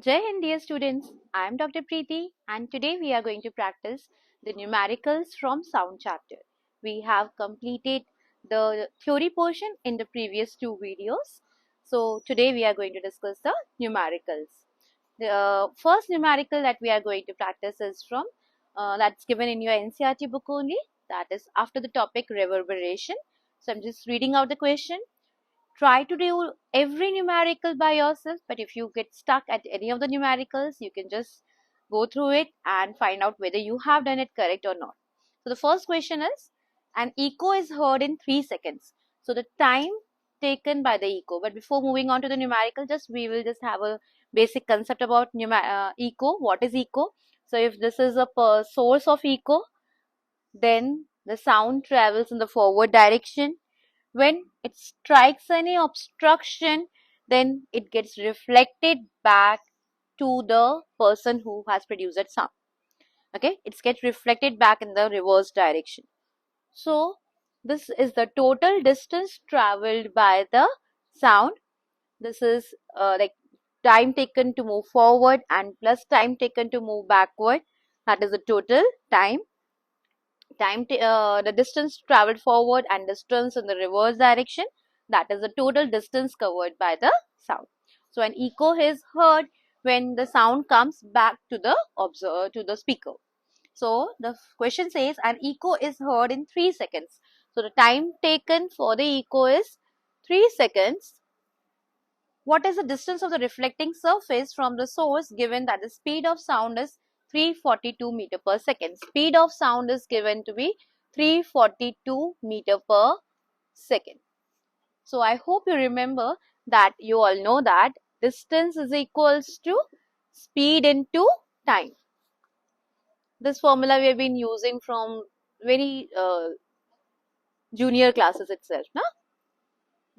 Jai Hind, dear students. I am Dr. Preeti, and today we are going to practice the numericals from sound chapter. We have completed the theory portion in the previous two videos. So today we are going to discuss the numericals. The first numerical that we are going to practice is from that's given in your NCERT book only. That is after the topic reverberation. So I'm just reading out the question. Try to do every numerical by yourself, but if you get stuck at any of the numericals, you can just go through it and find out whether you have done it correct or not. So the first question is, an echo is heard in 3 seconds. So the time taken by the echo. But before moving on to the numerical, we will just have a basic concept about echo. What is echo? So if this is a source of echo, then the sound travels in the forward direction. When it strikes any obstruction, then it gets reflected back to the person who has produced that sound. Okay, it gets reflected back in the reverse direction. So this is the total distance traveled by the sound. This is like time taken to move forward and plus time taken to move backward. That is the total time. The distance traveled forward and distance in the reverse direction, that is the total distance covered by the sound. So an echo is heard when the sound comes back to the observer, to the speaker. So the question says an echo is heard in 3 seconds. So the time taken for the echo is 3 seconds. What is the distance of the reflecting surface from the source given that the speed of sound is 342 meter per second? Speed of sound is given to be 342 meter per second. So I hope you remember that you all know that distance is equals to speed into time. This formula we have been using from very junior classes itself. Na?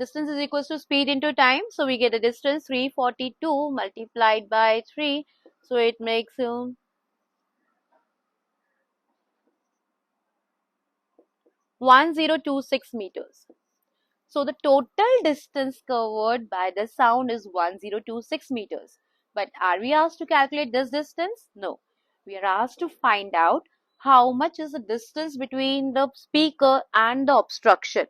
Distance is equals to speed into time. So we get the distance 342 multiplied by 3. So it makes 1026 meters. So the total distance covered by the sound is 1026 meters. But are we asked to calculate this distance? No. We are asked to find out how much is the distance between the speaker and the obstruction.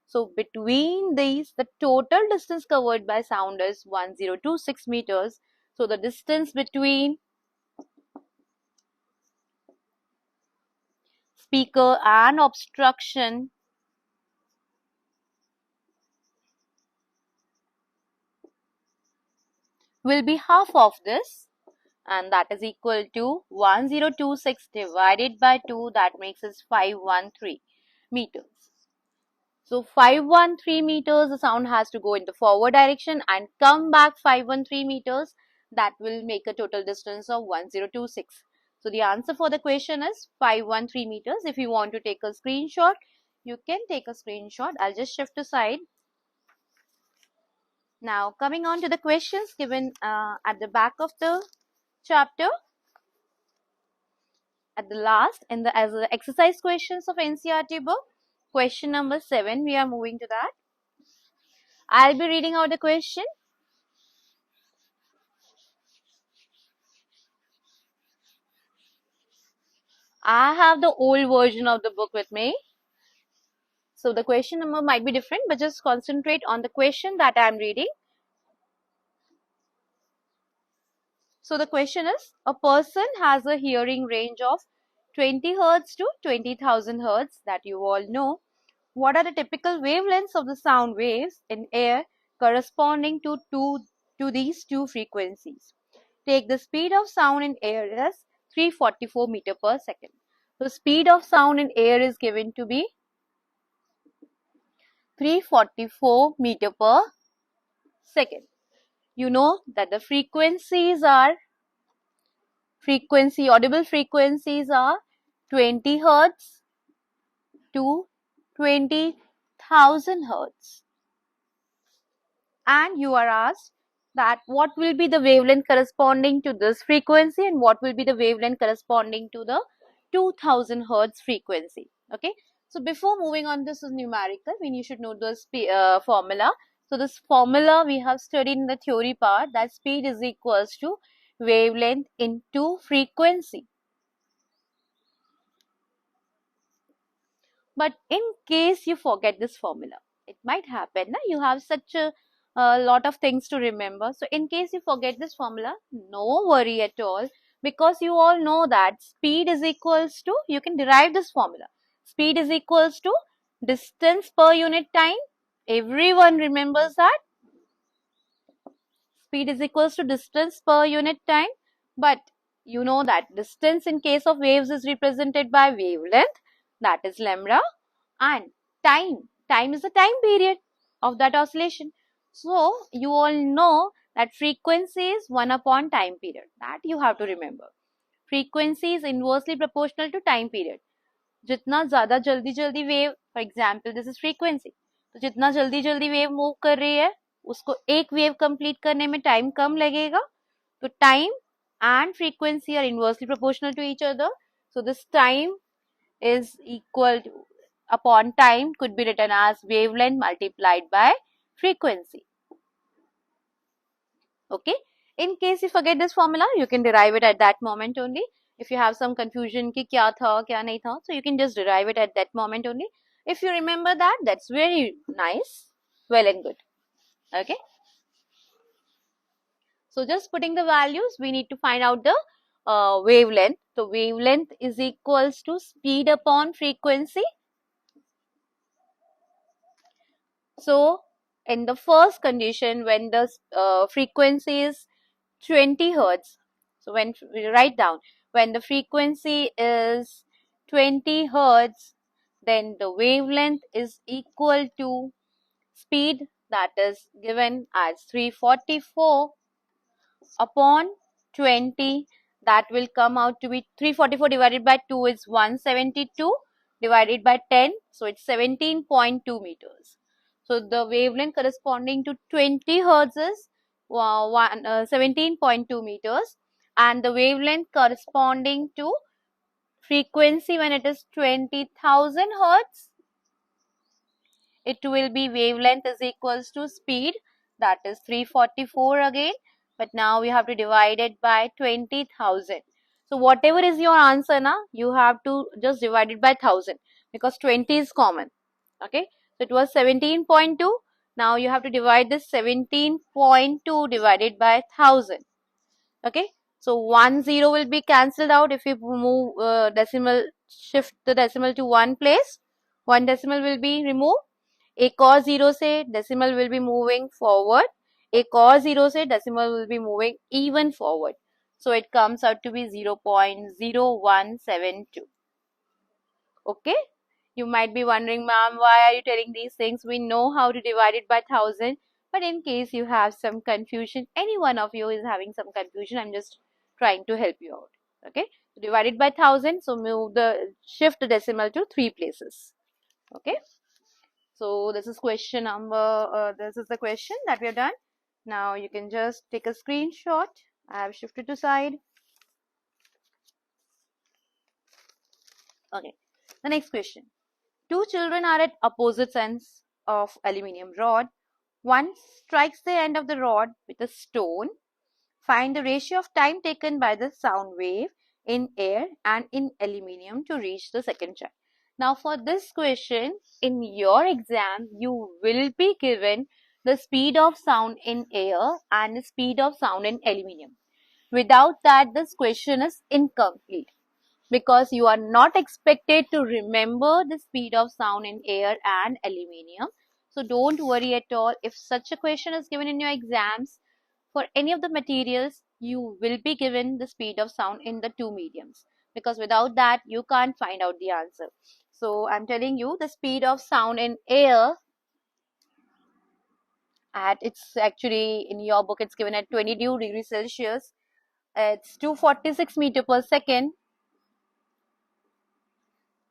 So between these, the total distance covered by sound is 1026 meters. So the distance between speaker and obstruction will be half of this, and that is equal to 1026 divided by 2, that makes us 513 meters. So 513 meters, the sound has to go in the forward direction and come back 513 meters. That will make a total distance of 1026. So the answer for the question is 513 meters. If you want to take a screenshot, you can take a screenshot. I'll just shift aside. Now coming on to the questions given at the back of the chapter. At the last, as the exercise questions of NCERT book, question number 7, we are moving to that. I'll be reading out the question. I have the old version of the book with me. So the question number might be different, but just concentrate on the question that I am reading. So the question is, a person has a hearing range of 20 Hz to 20,000 Hz, that you all know. What are the typical wavelengths of the sound waves in air corresponding to these two frequencies? Take the speed of sound in air as 344 meter per second. The speed of sound in air is given to be 344 meter per second. You know that the audible frequencies are 20 Hz to 20,000 Hz. And you are asked that what will be the wavelength corresponding to this frequency and what will be the wavelength corresponding to the 2000 Hz frequency. Okay. So before moving on, this is numerical. You should know this formula. So this formula we have studied in the theory part, that speed is equals to wavelength into frequency. But in case you forget this formula, it might happen, na? You have such a lot of things to remember. So in case you forget this formula, no worry at all, because you all know that speed is equals to, you can derive this formula. Speed is equals to distance per unit time. Everyone remembers that. Speed is equals to distance per unit time. But you know that distance in case of waves is represented by wavelength, that is lambda, and time is the time period of that oscillation. So you all know that frequency is 1 upon time period. That you have to remember. Frequency is inversely proportional to time period. जितना ज़्यादा जल्दी जल्दी wave, for example this is frequency, तो जितना जल्दी जल्दी wave move कर रही है उसको एक वेव कंप्लीट करने में टाइम कम लगेगा. तो time and frequency are inversely proportional to each other. So this time is equal to, upon time could be written as wavelength multiplied by frequency. Okay. In case you forget this formula, you can derive it at that moment only. If you have some confusion ki kya tha, kya nahi tha, so you can just derive it at that moment only. If you remember that, that's very nice. Well and good. Okay. So just putting the values, we need to find out the wavelength. So wavelength is equals to speed upon frequency. So in the first condition, when the frequency is 20 hertz, so when we write down, when the frequency is 20 hertz, then the wavelength is equal to speed, that is given as 344 upon 20, that will come out to be 344 divided by 2 is 172 divided by 10, so it's 17.2 meters. So the wavelength corresponding to 20 hertz is 17.2 meters, and the wavelength corresponding to frequency when it is 20,000 hertz, it will be wavelength is equals to speed, that is 344 again, but now we have to divide it by 20,000. So whatever is your answer now, you have to just divide it by 1000 because 20 is common. Okay, so it was 17.2. Now you have to divide this 17.2 divided by 1000. Okay, so 10 will be cancelled out if you move decimal, shift the decimal to one place. One decimal will be removed. एक और zero से decimal will be moving forward, एक और zero से decimal will be moving even forward. So it comes out to be 0.0172. Okay, you might be wondering, ma'am, why are you telling these things? We know how to divide it by 1000, but in case you have some confusion, any one of you is having some confusion, I'm just trying to help you out. Okay, divide it by 1000, so shift the decimal to 3 places. Okay. So this is question number, this is the question that we have done. Now you can just take a screenshot. I have shifted to side. Okay, the next question. Two children are at opposite ends of aluminium rod. One strikes the end of the rod with a stone. Find the ratio of time taken by the sound wave in air and in aluminium to reach the second child. Now for this question, in your exam, you will be given the speed of sound in air and the speed of sound in aluminium. Without that, this question is incomplete because you are not expected to remember the speed of sound in air and aluminium. So don't worry at all. If such a question is given in your exams, for any of the materials, you will be given the speed of sound in the two mediums, because without that you can't find out the answer. So I'm telling you the speed of sound in air, it's actually in your book it's given at 22 degrees Celsius. It's 246 meter per second.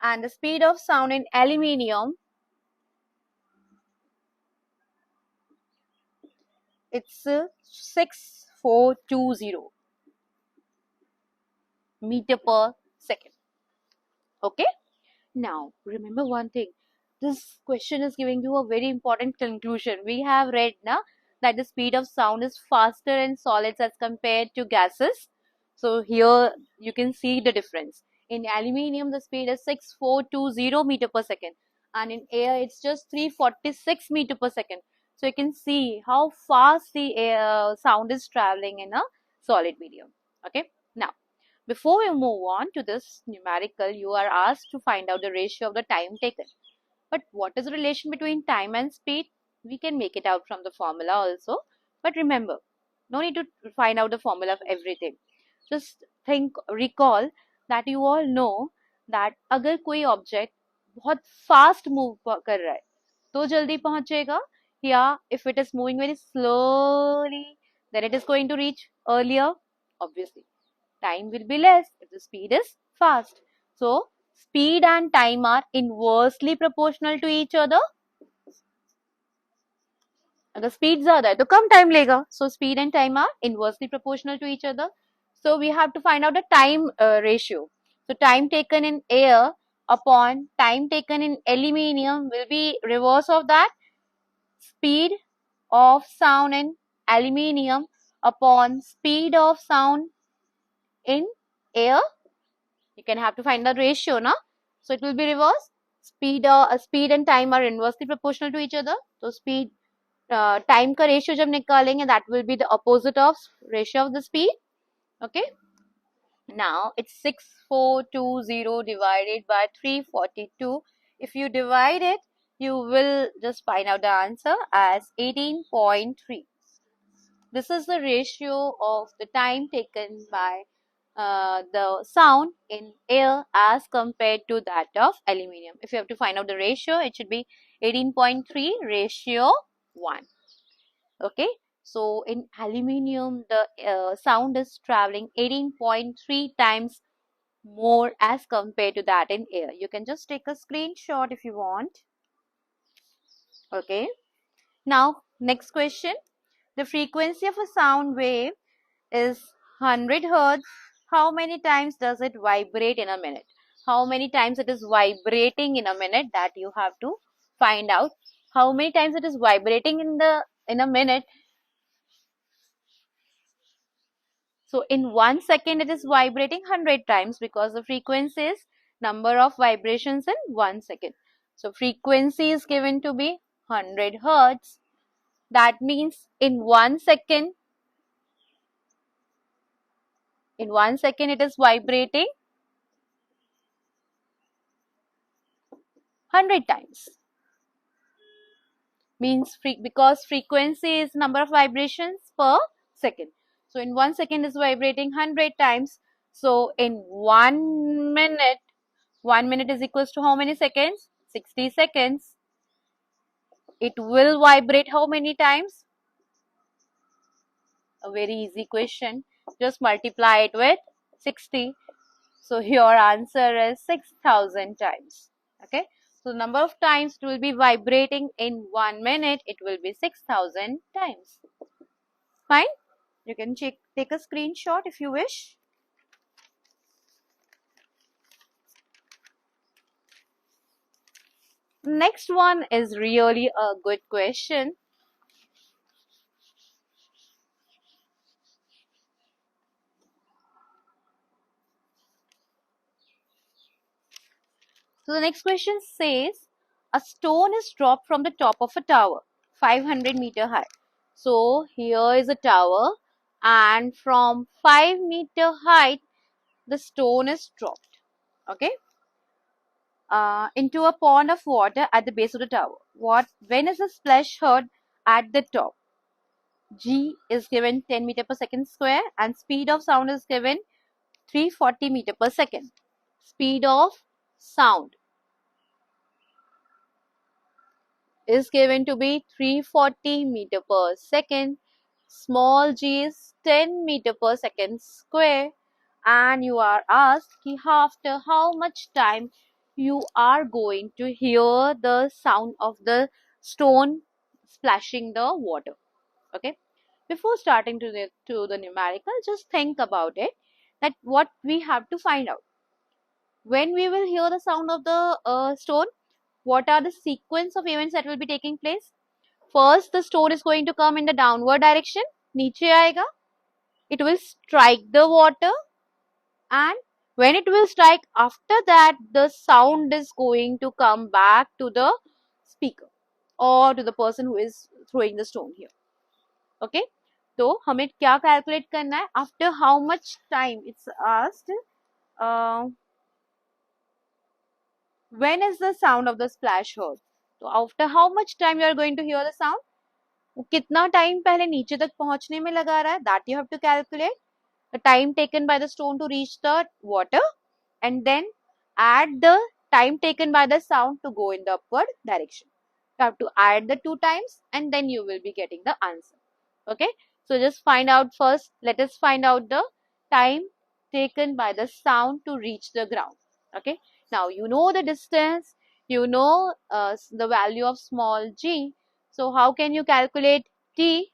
And the speed of sound in aluminium, it's 6420 meter per second. Okay. Now, remember one thing. This question is giving you a very important conclusion. We have read now that the speed of sound is faster in solids as compared to gases. So here you can see the difference. In aluminium, the speed is 6420 meter per second, and in air it's just 346 meter per second. So you can see how fast the sound is traveling in a solid medium. Okay. Now, before we move on to this numerical, you are asked to find out the ratio of the time taken. But what is the relation between time and speed? We can make it out from the formula also. But remember, no need to find out the formula of everything. Just recall that you all know that अगर कोई object बहुत fast move कर रहा है तो जल्दी पहुंचेगा, या if it is moving very slowly then it is going to reach earlier. Obviously time will be less if the speed is fast. So speed and time are inversely proportional to each other. अगर speed ज़्यादा है तो कम time लेगा. So speed and time are inversely proportional to each other. So we have to find out the time ratio. So time taken in air upon time taken in aluminium will be reverse of that. Speed of sound in aluminium upon speed of sound in air. You can have to find the ratio, na? So it will be reverse. Speed and time are inversely proportional to each other. So speed time का ratio जब निकालेंगे, that will be the opposite of ratio of the speed. Okay. Now it's 6420 divided by 342. If you divide it, you will just find out the answer as 18.3. This is the ratio of the time taken by the sound in air as compared to that of aluminium. If you have to find out the ratio, it should be 18.3 ratio 1. Okay. So in aluminium, the sound is traveling 18.3 times more as compared to that in air. You can just take a screenshot if you want. Okay. Now, next question. The frequency of a sound wave is 100 hertz. How many times does it vibrate in a minute? How many times it is vibrating in a minute, that you have to find out. How many times it is vibrating in a minute. So in 1 second it is vibrating 100 times, because the frequency is number of vibrations in 1 second. So frequency is given to be 100 hertz. That means in 1 second it is vibrating 100 times. Means because frequency is number of vibrations per second. So in 1 second is vibrating 100 times. So in 1 minute, 1 minute is equals to how many seconds? 60 seconds. It will vibrate how many times? A very easy question. Just multiply it with 60. So your answer is 6,000 times. Okay. So the number of times it will be vibrating in 1 minute, it will be 6,000 times. Fine. You can take a screenshot if you wish. Next one is really a good question. So the next question says, a stone is dropped from the top of a tower, 500-meter high. So here is a tower, and from 5-meter height, the stone is dropped. Okay. Into a pond of water at the base of the tower. When is the splash heard at the top? G is given 10 meter per second square, and speed of sound is given 340 meter per second. Speed of sound is given to be 340 meter per second. Small g is 10 meter per second square, and you are asked after how much time you are going to hear the sound of the stone splashing the water. Okay. Before starting to the numerical, just think about it, that what we have to find out. When we will hear the sound of the stone, what are the sequence of events that will be taking place? first the stone is going to come in the downward direction, नीचे आएगा, it will strike the water, and when it will strike, after that the sound is going to come back to the speaker or to the person who is throwing the stone here. Okay, तो हमें क्या calculate करना है, after how much time, it's asked when is the sound of the splash heard. तो after how much time you are going to hear the sound, वो कितना time पहले नीचे तक पहुंचने में लगा रहा है, that you have to calculate the time taken by the stone to reach the water, and then add the time taken by the sound to go in the upward direction. You have to add the 2 times and then you will be getting the answer. Okay, so just find out first, let us find out the time taken by the sound to reach the ground. Okay, now you know the distance, you know the value of small g, so how can you calculate t?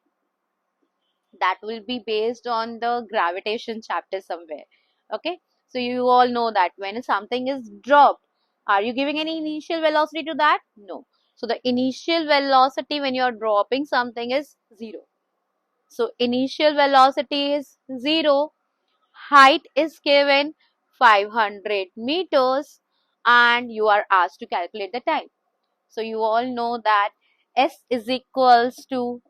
That will be based on the gravitation chapter somewhere. Okay, so you all know that when something is dropped, are you giving any initial velocity to that? No. So the initial velocity when you are dropping something is 0. So initial velocity is 0, height is given 500 meters, and you are asked to calculate the time. So you all know that S is equals to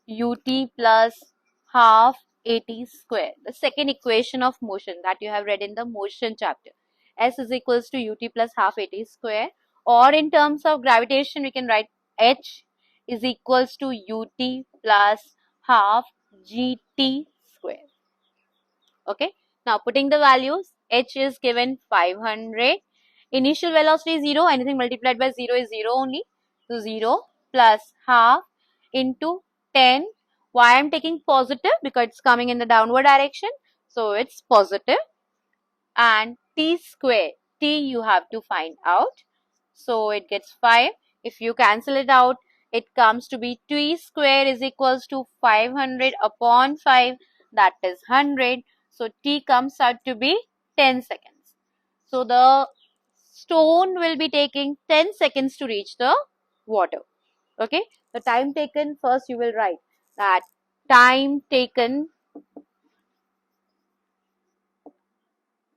ut plus half at square. The second equation of motion that you have read in the motion chapter. S is equals to ut plus half at square, or in terms of gravitation we can write H is equals to ut plus half gt square. Okay, now putting the values, H is given 500, initial velocity is 0, anything multiplied by 0 is 0 only, so 0 plus half into 10. Why I am taking positive? Because it's coming in the downward direction, so it's positive. And t square, t you have to find out, so it gets 5. If you cancel it out, it comes to be t square is equals to 500 upon 5, that is 100. So t comes out to be 10 seconds. So the stone will be taking 10 seconds to reach the water. Okay, the time taken, first you will write that time taken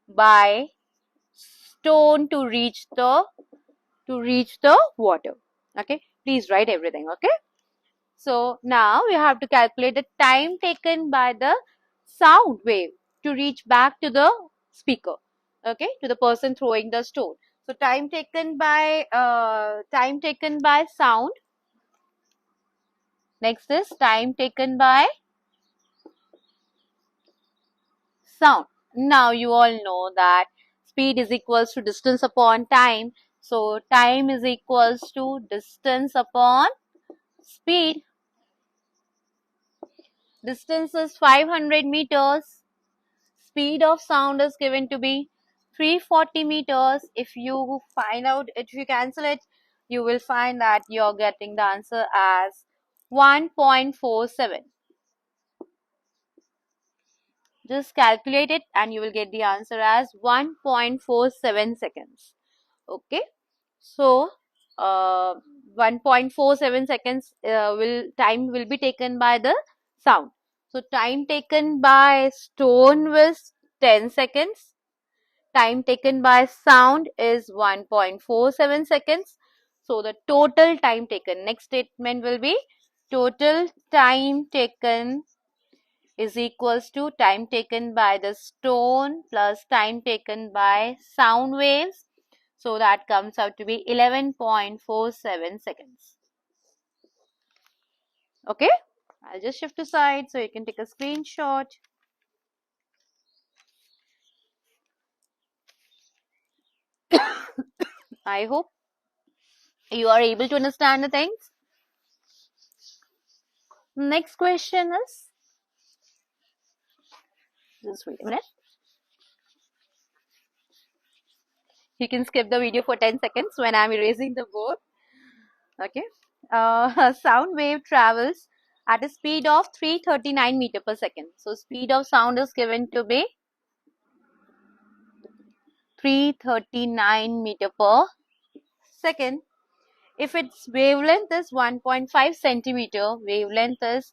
by stone to reach the water. Okay, please write everything. Okay, so now you have to calculate the time taken by the sound wave to reach back to the speaker, okay, to the person throwing the stone. So time taken by sound. Next is time taken by sound. Now you all know that speed is equals to distance upon time. So time is equals to distance upon speed. Distance is 500 meters. Speed of sound is given to be 340 meters. If you cancel it, you will find that you're getting the answer as 1.47. Just calculate it and you will get the answer as 1.47 seconds. Okay, so 1.47 seconds time will be taken by the sound. So time taken by stone was 10 seconds. Time taken by sound is 1.47 seconds. So the total time taken, next statement will be total time taken is equals to time taken by the stone plus time taken by sound waves. So that comes out to be 11.47 seconds. Okay, I'll just shift to side so you can take a screenshot. I hope you are able to understand the things. Next question is, just wait a minute. You can skip the video for 10 seconds when I'm erasing the board. Okay. Sound wave travels at a speed of 339 meter per second. So speed of sound is given to be 339 meter per second. if its wavelength is 1.5 centimeter, wavelength is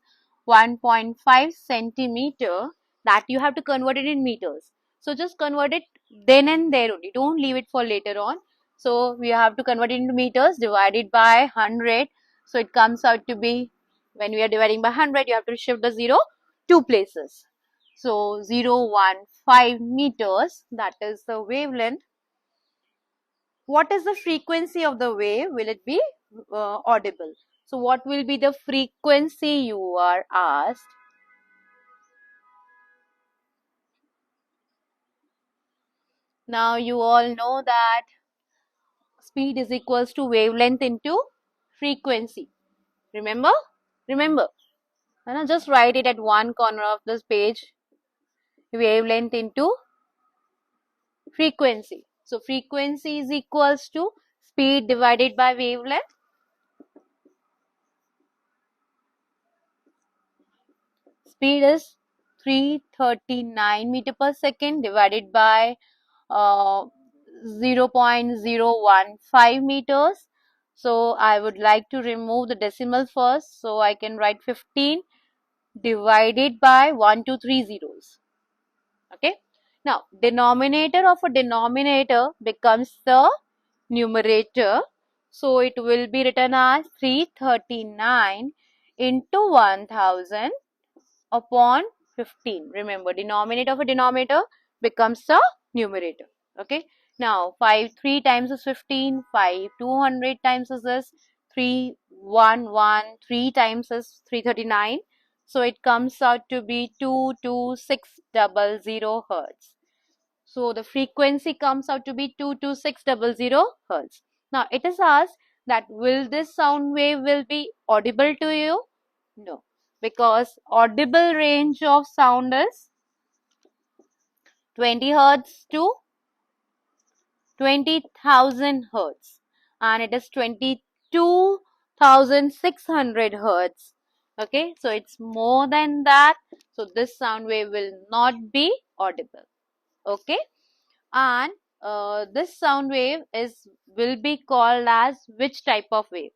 1.5 centimeter, that you have to convert it in meters. So just convert it then and there only. Don't leave it for later on. So we have to convert it into meters, divided by 100. So it comes out to be, when we are dividing by 100, you have to shift the 0 two places. So 0.15 meters, that is the wavelength. What is the frequency of the wave? Will it be audible? So what will be the frequency, you are asked? Now you all know that speed is equals to wavelength into frequency. Remember? Remember. And just write it at one corner of this page. Wavelength into frequency. So frequency is equals to speed divided by wavelength. Speed is 339 meter per second divided by 0.015 meters. So I would like to remove the decimal first. So I can write 15 divided by 1, 2, 3 zeros. Okay. Now denominator of a denominator becomes the numerator. So it will be written as 339 into 1000 upon 15. Remember, denominator of a denominator becomes the numerator. Okay. Now 5 3 times is 15, 5 200 times is this, 3 1 1 3 times is 339. So it comes out to be 22600 hertz. So the frequency comes out to be 22600 hertz. Now it is asked that will this sound wave will be audible to you? No, because audible range of sound is 20 hertz to 20,000 hertz, and it is 22,600 hertz. Okay, so it's more than that. So this sound wave will not be audible. Okay, and this sound wave will be called as which type of wave?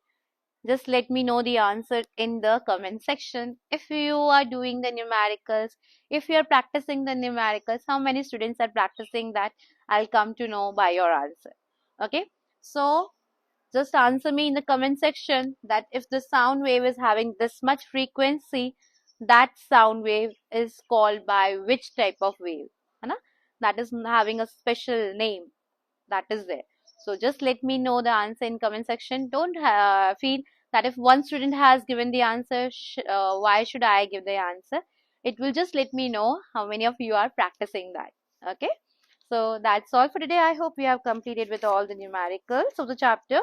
Just let me know the answer in the comment section. If you are doing the numericals, if you are practicing the numericals, how many students are practicing that? I'll come to know by your answer. Okay, so just answer me in the comment section that if the sound wave is having this much frequency, that sound wave is called by which type of wave? That is having a special name that is there. So just let me know the answer in comment section. Don't feel that if one student has given the answer, why should I give the answer? It will just let me know how many of you are practicing that. Okay. So that's all for today. I hope you have completed with all the numericals of the chapter.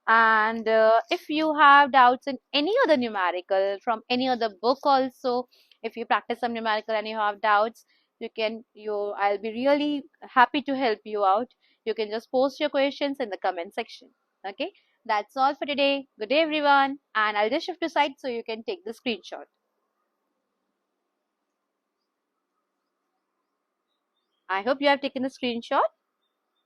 And if you have doubts in any other numerical from any other book also, if you practice some numerical and you have doubts, I'll be really happy to help you out. You can just post your questions in the comment section. Okay, that's all for today. Good day everyone, and I'll just shift to side so you can take the screenshot. I hope you have taken the screenshot.